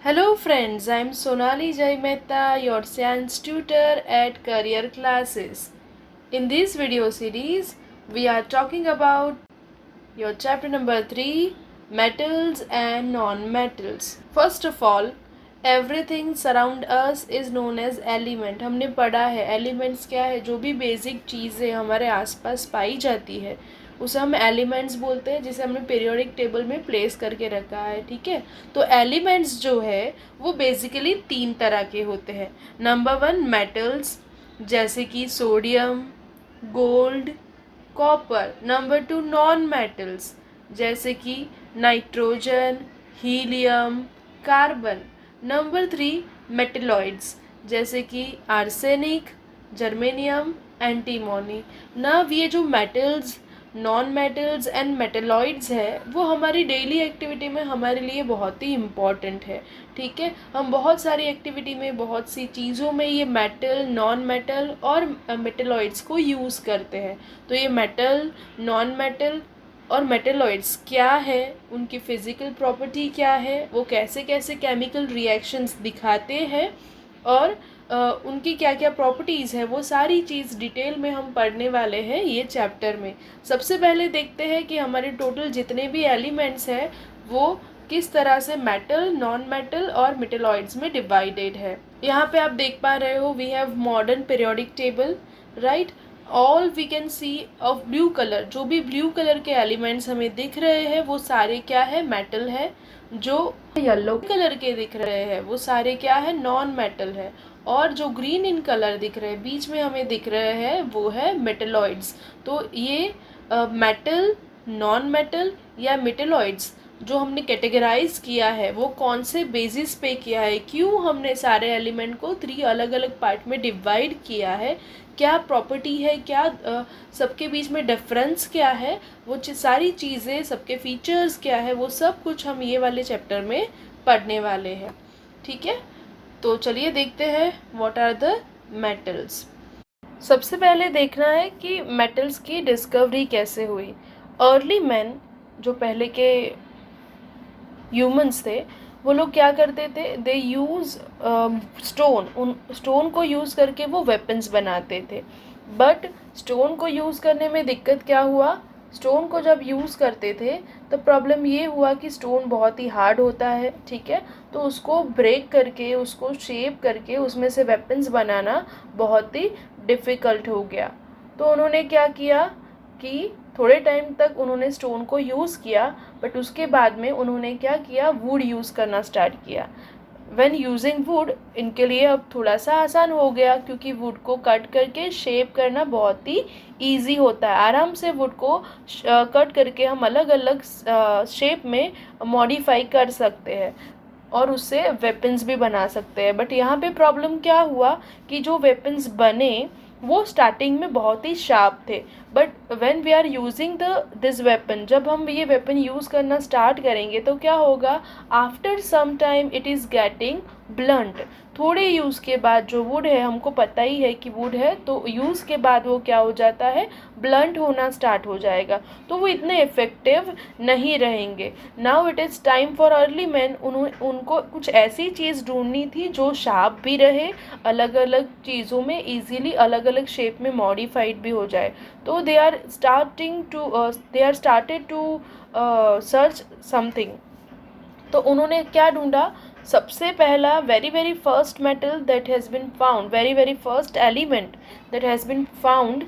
Hello friends, I am Sonali Jai Mehta, your science tutor at Career Classes. In this video series, we are talking about your chapter number 3, metals and non-metals. First of all, everything surround us is known as element. हमने पढ़ा है elements क्या है, जो भी basic चीज़ें हमारे आसपास पाई जाती है उसे हम एलिमेंट्स बोलते हैं, जिसे हमने पीरियोडिक टेबल में प्लेस करके रखा है। ठीक है, तो एलिमेंट्स जो है वो बेसिकली 3 तरह के होते हैं। नंबर 1 मेटल्स, जैसे कि sodium, gold, copper. Number 2 non metals, जैसे कि nitrogen, helium, carbon. Number 3 metalloids, जैसे कि आर्सेनिक, जर्मेनियम, एंटीमोनी। नव ये जो metals, non metals and metalloids है वो हमारी डेली एक्टिविटी में हमारे लिए बहुत ही इम्पॉर्टेंट है। ठीक है, हम बहुत सारी एक्टिविटी में, बहुत सी चीज़ों में ये मेटल, नॉन मेटल और मेटलॉइड्स को यूज़ करते हैं। तो ये मेटल, नॉन मेटल और मेटलॉइड्स क्या है, उनकी फ़िज़िकल प्रॉपर्टी क्या है, वो कैसे कैसे केमिकल रिएक्शंस दिखाते हैं और उनकी क्या क्या प्रॉपर्टीज़ है, वो सारी चीज़ डिटेल में हम पढ़ने वाले हैं ये चैप्टर में। सबसे पहले देखते हैं कि हमारे टोटल जितने भी एलिमेंट्स हैं वो किस तरह से मेटल, नॉन मेटल और मेटलॉइड्स में डिवाइडेड है। यहाँ पे आप देख पा रहे हो, we have modern periodic table, right. All we can see of blue colour, जो भी ब्लू कलर के एलिमेंट्स हमें दिख रहे हैं वो सारे क्या है, मेटल है। जो येलो कलर के दिख रहे हैं वो सारे क्या है, नॉन मेटल है। और जो ग्रीन इन कलर दिख रहे हैं बीच में हमें दिख रहे हैं वो है मेटलॉइड्स। तो ये मेटल, नॉन मेटल या मेटलॉइड्स जो हमने कैटेगराइज किया है वो कौन से बेसिस पे किया है, क्यों हमने सारे एलिमेंट को 3 अलग अलग पार्ट में डिवाइड किया है, क्या प्रॉपर्टी है, क्या सबके बीच में डिफरेंस क्या है, वो सारी चीज़ें, सबके फीचर्स क्या है, वो सब कुछ हम ये वाले चैप्टर में पढ़ने वाले हैं। ठीक है, तो चलिए देखते हैं व्हाट आर द मेटल्स। सबसे पहले देखना है कि मेटल्स की डिस्कवरी कैसे हुई। अर्ली मैन, जो पहले के ह्यूमंस थे, वो लोग क्या करते थे, दे यूज़ स्टोन। उन स्टोन को यूज़ करके वो वेपन्स बनाते थे। बट स्टोन को यूज़ करने में दिक्कत क्या हुआ, स्टोन को जब यूज़ करते थे तो प्रॉब्लम ये हुआ कि स्टोन बहुत ही हार्ड होता है। ठीक है, तो उसको ब्रेक करके, उसको शेप करके उसमें से वेपन्स बनाना बहुत ही डिफ़िकल्ट हो गया। तो उन्होंने क्या किया कि थोड़े टाइम तक उन्होंने स्टोन को यूज़ किया, बट उसके बाद में उन्होंने क्या किया, वुड यूज़ करना स्टार्ट किया। व्हेन यूजिंग वुड, इनके लिए अब थोड़ा सा आसान हो गया, क्योंकि वुड को कट करके शेप करना बहुत ही ईजी होता है। आराम से वुड को कट करके हम अलग अलग शेप में मॉडिफाई कर सकते हैं और उससे वेपन्स भी बना सकते हैं। बट यहाँ पे प्रॉब्लम क्या हुआ कि जो वेपन्स बने वो स्टार्टिंग में बहुत ही शार्प थे। But when we are using this weapon, जब हम ये वेपन यूज़ करना स्टार्ट करेंगे तो क्या होगा, after some time it is getting blunt. थोड़े यूज़ के बाद जो वुड है, हमको पता ही है कि वुड है, तो यूज़ के बाद वो क्या हो जाता है, ब्लंट होना स्टार्ट हो जाएगा, तो वो इतने इफ़ेक्टिव नहीं रहेंगे। Now it is time for early man, उनको कुछ ऐसी चीज़ ढूंढनी थी जो शार्प भी रहे, अलग अलग चीज़ों में ईजीली अलग अलग शेप में मॉडिफाइड भी हो जाए। तो they are started to search something. तो उन्होंने क्या ढूंढा, सबसे पहला very first metal that has been found, very first element that has been found,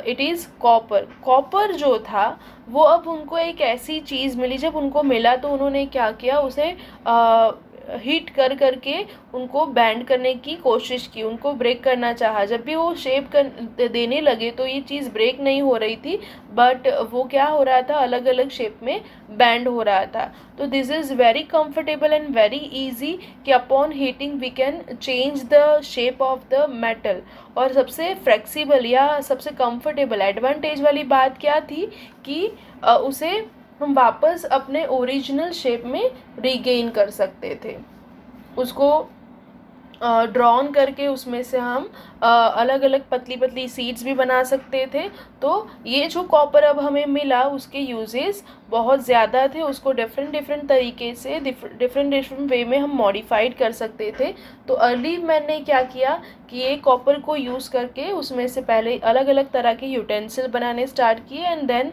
it is copper. Copper जो था वो, अब उनको एक ऐसी चीज़ मिली, जब उनको मिला तो उन्होंने क्या किया, उसे हीट कर करके उनको बैंड करने की कोशिश की, उनको ब्रेक करना चाहा। जब भी वो शेप कर देने लगे तो ये चीज़ ब्रेक नहीं हो रही थी, बट वो क्या हो रहा था, अलग अलग शेप में बैंड हो रहा था। तो this is very comfortable and very easy कि upon heating we can change the shape of the metal. और सबसे फ्लेक्सिबल या सबसे कंफर्टेबल एडवांटेज वाली बात क्या थी कि उसे हम वापस अपने ओरिजिनल शेप में रीगेन कर सकते थे। उसको ड्रॉन करके उसमें से हम अलग अलग पतली पतली सीड्स भी बना सकते थे। तो ये जो कॉपर अब हमें मिला उसके यूजेस बहुत ज़्यादा थे, उसको डिफरेंट डिफरेंट तरीके से डिफरेंट डिफरेंट वे में हम मॉडिफाइड कर सकते थे। तो अर्ली मैन ने क्या किया कि ये कॉपर को यूज़ करके उसमें से पहले अलग अलग तरह के यूटेंसिल बनाने स्टार्ट किए, एंड देन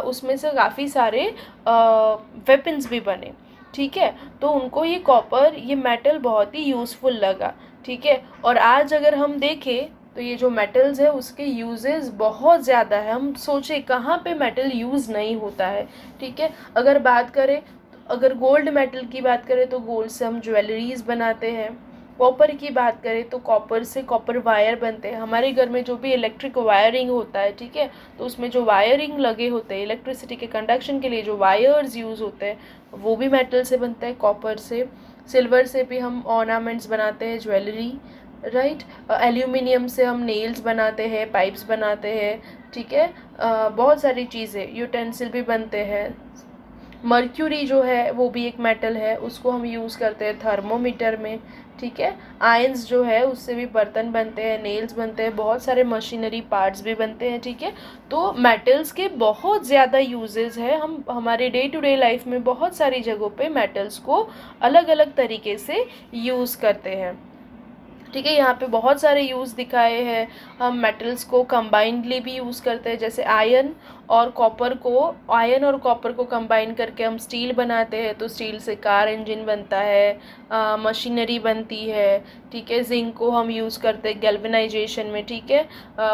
उसमें से काफ़ी सारे वेपन्स भी बने। ठीक है, तो उनको ये कॉपर, ये मेटल बहुत ही यूज़फुल लगा। ठीक है, और आज अगर हम देखें तो ये जो मेटल्स है उसके यूजेस बहुत ज़्यादा है। हम सोचें कहाँ पे मेटल यूज़ नहीं होता है। ठीक है, अगर बात करें, अगर गोल्ड मेटल की बात करें तो गोल्ड से हम ज्वेलरीज बनाते हैं। कॉपर की बात करें तो कॉपर से कॉपर वायर बनते हैं। हमारे घर में जो भी इलेक्ट्रिक वायरिंग होता है, ठीक है, तो उसमें जो वायरिंग लगे होते हैं इलेक्ट्रिसिटी के कंडक्शन के लिए, जो वायर्स यूज़ होते हैं वो भी मेटल से बनता है, कॉपर से। सिल्वर से भी हम ऑर्नामेंट्स बनाते हैं, ज्वेलरी, राइट। एल्यूमिनियम से हम नेल्स बनाते हैं, पाइप्स बनाते हैं। ठीक है, बहुत सारी चीज़ें, यूटेंसिल भी बनते हैं। मर्क्यूरी जो है वो भी एक मेटल है, उसको हम यूज़ करते हैं थर्मोमीटर में। ठीक है, आयंस जो है उससे भी बर्तन बनते हैं, नेल्स बनते हैं, बहुत सारे मशीनरी पार्ट्स भी बनते हैं। ठीक है, तो मेटल्स के बहुत ज़्यादा यूजेस है। हम हमारे डे टू डे लाइफ में बहुत सारी जगहों पे मेटल्स को अलग अलग तरीके से यूज़ करते हैं। ठीक है, यहाँ पे बहुत सारे यूज़ दिखाए हैं। हम मेटल्स को कंबाइंडली भी यूज़ करते हैं, जैसे आयरन और कॉपर को कंबाइन करके हम स्टील बनाते हैं, तो स्टील से कार इंजन बनता है, मशीनरी बनती है। ठीक है, जिंक को हम यूज़ करते हैं गैल्वेनाइजेशन में। ठीक है,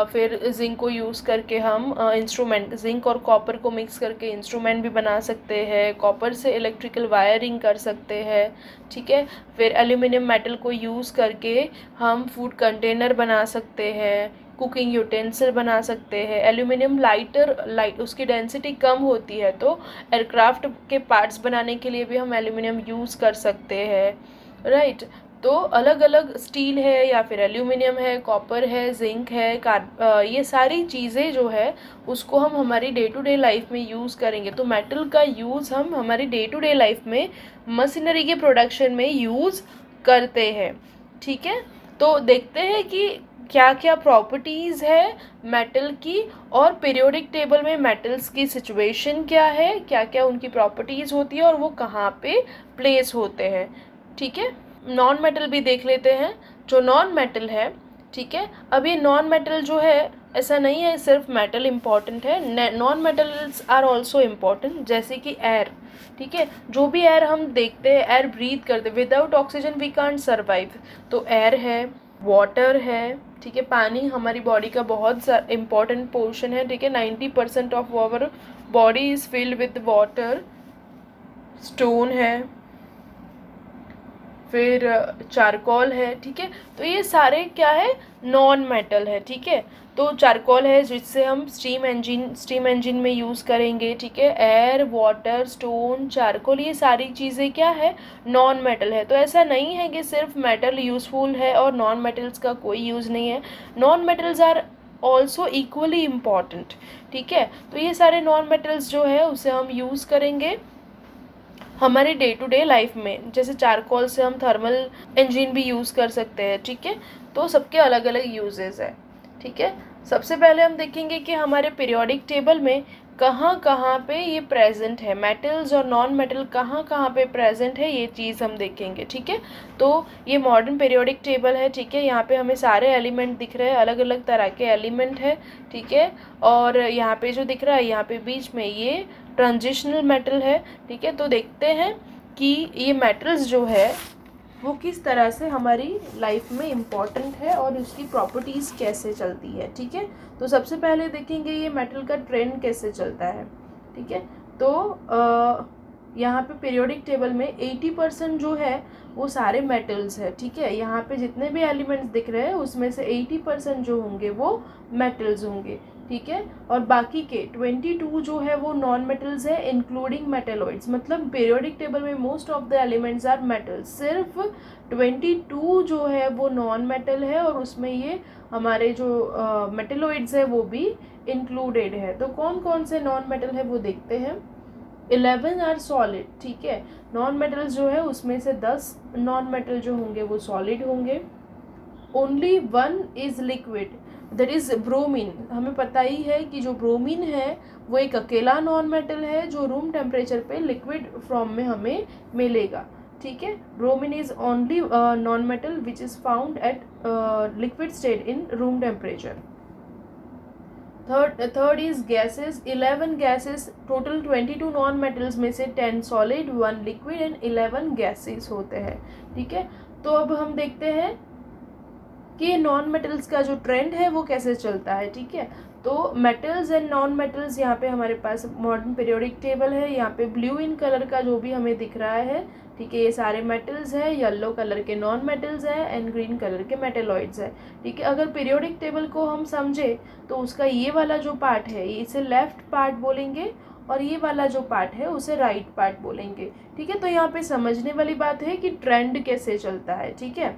फिर जिंक को यूज़ करके हम इंस्ट्रूमेंट, जिंक और कॉपर को मिक्स करके इंस्ट्रूमेंट भी बना सकते हैं। कॉपर से इलेक्ट्रिकल वायरिंग कर सकते हैं। ठीक है, फिर एल्यूमिनियम मेटल को यूज़ करके हम फूड कंटेनर बना सकते हैं, कुकिंग यूटेंसिल बना सकते हैं। एल्यूमिनियम लाइट उसकी डेंसिटी कम होती है, तो एयरक्राफ्ट के पार्ट्स बनाने के लिए भी हम एल्यूमिनियम यूज़ कर सकते हैं, राइट। तो अलग अलग स्टील है या फिर एल्यूमिनियम है, कॉपर है, जिंक है, ये सारी चीज़ें जो है उसको हम हमारी डे टू डे लाइफ में यूज़ करेंगे। तो मेटल का यूज़ हम हमारी डे टू डे लाइफ में मशीनरी के प्रोडक्शन में यूज़ करते हैं। ठीक है, तो देखते हैं कि क्या क्या प्रॉपर्टीज़ है मेटल की, और पीरियोडिक टेबल में मेटल्स की सिचुएशन क्या है, क्या क्या उनकी प्रॉपर्टीज़ होती है और वो कहाँ पे प्लेस होते हैं। ठीक है, नॉन मेटल भी देख लेते हैं, जो नॉन मेटल है। ठीक है, अब ये नॉन मेटल जो है, ऐसा नहीं है सिर्फ मेटल इम्पॉर्टेंट है, non metals are also important, जैसे कि एयर। ठीक है, जो भी एयर हम देखते हैं, एयर ब्रीथ करते, without oxygen we can't survive. तो एयर है, वाटर है। ठीक है, पानी हमारी बॉडी का बहुत इम्पॉर्टेंट पोर्शन है। ठीक है, 90% of our body is filled with water. Stone है, फिर चारकोल है। ठीक है, तो ये सारे क्या है, नॉन मेटल है। ठीक है, तो चारकोल है जिससे हम स्टीम इंजन में यूज़ करेंगे। ठीक है, एयर, वाटर, स्टोन, चारकोल, ये सारी चीज़ें क्या है, नॉन मेटल है। तो ऐसा नहीं है कि सिर्फ मेटल यूज़फुल है और नॉन मेटल्स का कोई यूज़ नहीं है। Non metals are also equally important. ठीक है, तो ये सारे नॉन मेटल्स जो है उसे हम यूज़ करेंगे हमारे डे टू डे लाइफ में। जैसे चारकोल से हम थर्मल इंजन भी यूज़ कर सकते हैं। ठीक है, तो सबके अलग अलग यूजेस है। ठीक है, सबसे पहले हम देखेंगे कि हमारे पीरियोडिक टेबल में कहाँ कहाँ पे ये प्रेजेंट है, मेटल्स और नॉन मेटल कहाँ कहाँ पे प्रेजेंट है, ये चीज़ हम देखेंगे। ठीक है, तो ये मॉडर्न पीरियोडिक टेबल है। ठीक है, यहाँ पे हमें सारे एलिमेंट दिख रहे हैं, अलग अलग तरह के एलिमेंट है। ठीक है, और यहाँ पे जो दिख रहा है, यहाँ पे बीच में ये ट्रांजिशनल मेटल है। ठीक है, तो देखते हैं कि ये मेटल्स जो है वो किस तरह से हमारी लाइफ में इम्पॉर्टेंट है और उसकी प्रॉपर्टीज़ कैसे चलती है। ठीक है, तो सबसे पहले देखेंगे ये मेटल का ट्रेंड कैसे चलता है। ठीक है, तो यहाँ पे पीरियोडिक टेबल में 80% जो है वो सारे मेटल्स है। ठीक है, यहाँ पे जितने भी एलिमेंट्स दिख रहे हैं उसमें से 80% जो होंगे वो मेटल्स होंगे। ठीक है, और बाकी के 22 जो है वो नॉन मेटल्स है, इंक्लूडिंग मेटेलॉइड्स। मतलब पीरियोडिक टेबल में most of the elements are metals, सिर्फ 22 जो है वो नॉन मेटल है, और उसमें ये हमारे जो मेटेलॉइड्स है वो भी इंक्लूडेड है। तो कौन कौन से नॉन मेटल है वो देखते हैं। 11 आर सॉलिड, ठीक है। नॉन मेटल्स जो है उसमें से 10 नॉन मेटल जो होंगे वो सॉलिड होंगे। Only 1 is liquid, that is bromine. हमें पता ही है कि जो ब्रोमीन है वो एक अकेला नॉन मेटल है जो रूम टेम्परेचर पे लिक्विड फॉर्म में हमें मिलेगा, ठीक है। Bromine is only non metal which is found at liquid state in room temperature. Third is gases, 11 gases, total 22 non metals में से 10 सॉलिड, 1 लिक्विड एंड 11 गैसेस होते हैं, ठीक है। तो अब हम देखते हैं कि नॉन मेटल्स का जो ट्रेंड है वो कैसे चलता है, ठीक है। तो मेटल्स एंड नॉन मेटल्स, यहाँ पे हमारे पास मॉडर्न पीरियोडिक टेबल है। यहाँ पे ब्लू इन कलर का जो भी हमें दिख रहा है, ठीक है, ये सारे मेटल्स है। येलो कलर के नॉन मेटल्स है एंड ग्रीन कलर के मेटेलॉइड्स है, ठीक है। अगर पीरियोडिक टेबल को हम समझे तो उसका ये वाला जो पार्ट है इसे लेफ्ट पार्ट बोलेंगे और ये वाला जो पार्ट है उसे राइट पार्ट बोलेंगे, ठीक है। तो यहाँ पे समझने वाली बात है कि ट्रेंड कैसे चलता है, ठीक है।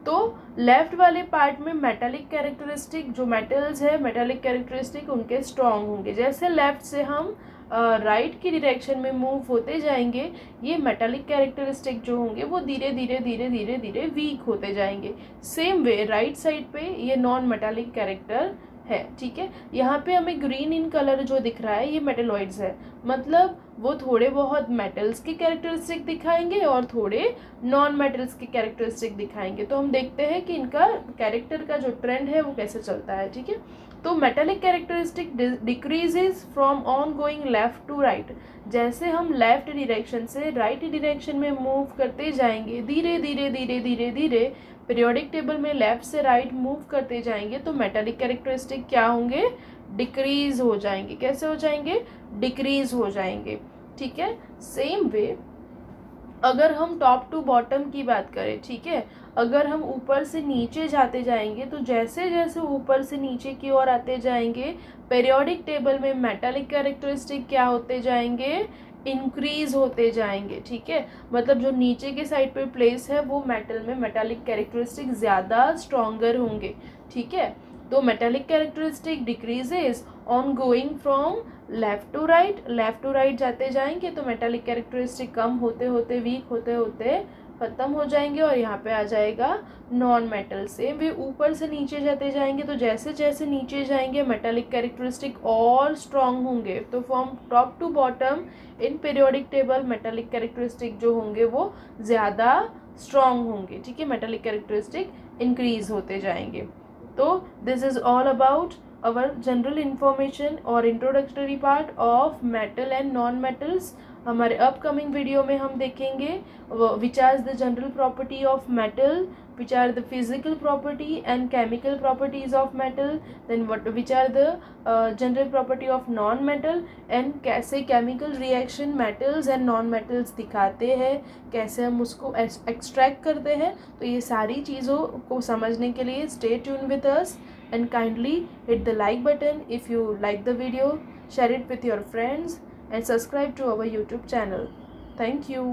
तो लेफ्ट वाले पार्ट में मेटालिक कैरेक्टरिस्टिक, जो मेटल्स है मेटालिक कैरेक्टरिस्टिक उनके स्ट्रॉन्ग होंगे। जैसे लेफ्ट से हम राइट की डायरेक्शन में मूव होते जाएंगे, ये मेटालिक कैरेक्टरिस्टिक जो होंगे वो धीरे धीरे धीरे धीरे धीरे वीक होते जाएंगे। सेम वे राइट साइड पे ये नॉन मेटालिक कैरेक्टर है, ठीक है। यहाँ पे हमें ग्रीन इन कलर जो दिख रहा है ये मेटेलॉइड्स है, मतलब वो थोड़े बहुत मेटल्स के कैरेक्टरिस्टिक दिखाएंगे और थोड़े नॉन मेटल्स के कैरेक्टरिस्टिक दिखाएंगे। तो हम देखते हैं कि इनका कैरेक्टर का जो ट्रेंड है वो कैसे चलता है, ठीक है। तो metallic characteristic decreases from on going left to right. जैसे हम लेफ्ट डायरेक्शन से राइट डायरेक्शन में मूव करते जाएंगे धीरे धीरे धीरे धीरे धीरे, पीरियोडिक टेबल में लेफ्ट से राइट मूव करते जाएंगे तो मेटालिक कैरेक्टरिस्टिक क्या होंगे, डिक्रीज हो जाएंगे। कैसे हो जाएंगे, डिक्रीज हो जाएंगे, ठीक है। सेम वे अगर हम टॉप टू बॉटम की बात करें, ठीक है, अगर हम ऊपर से नीचे जाते जाएंगे तो जैसे जैसे ऊपर से नीचे की ओर आते जाएंगे पीरियोडिक टेबल में मेटालिक कैरेक्टरिस्टिक क्या होते जाएंगे, इंक्रीज होते जाएंगे, ठीक है। मतलब जो नीचे के साइड पे प्लेस है वो मेटल में मेटालिक कैरेक्टरिस्टिक ज़्यादा स्ट्रॉन्गर होंगे, ठीक है। तो metallic characteristic decreases on going from left to right जाते जाएंगे तो मेटालिक कैरेक्टरिस्टिक कम होते होते वीक होते होते ख़त्म हो जाएंगे और यहाँ पे आ जाएगा नॉन मेटल। से वे ऊपर से नीचे जाते जाएंगे तो जैसे जैसे नीचे जाएंगे मेटालिक कैरेक्टरिस्टिक और स्ट्रॉन्ग होंगे। तो from top to bottom in periodic table metallic characteristic जो होंगे वो ज़्यादा स्ट्रॉन्ग होंगे, ठीक है। मेटालिक कैरेक्टरिस्टिक इंक्रीज होते जाएंगे। तो this is all about our general information और introductory part of metal and non metals। हमारे अपकमिंग वीडियो में हम देखेंगे which are the general property of metal, which are the physical property and chemical properties of metal, then which are the general property of non metal and कैसे chemical reaction metals and non metals दिखाते हैं, कैसे हम उसको extract करते हैं। तो ये सारी चीज़ों को समझने के लिए stay tuned with us and kindly hit the like button if you like the video, share it with your friends and subscribe to our YouTube channel. Thank you.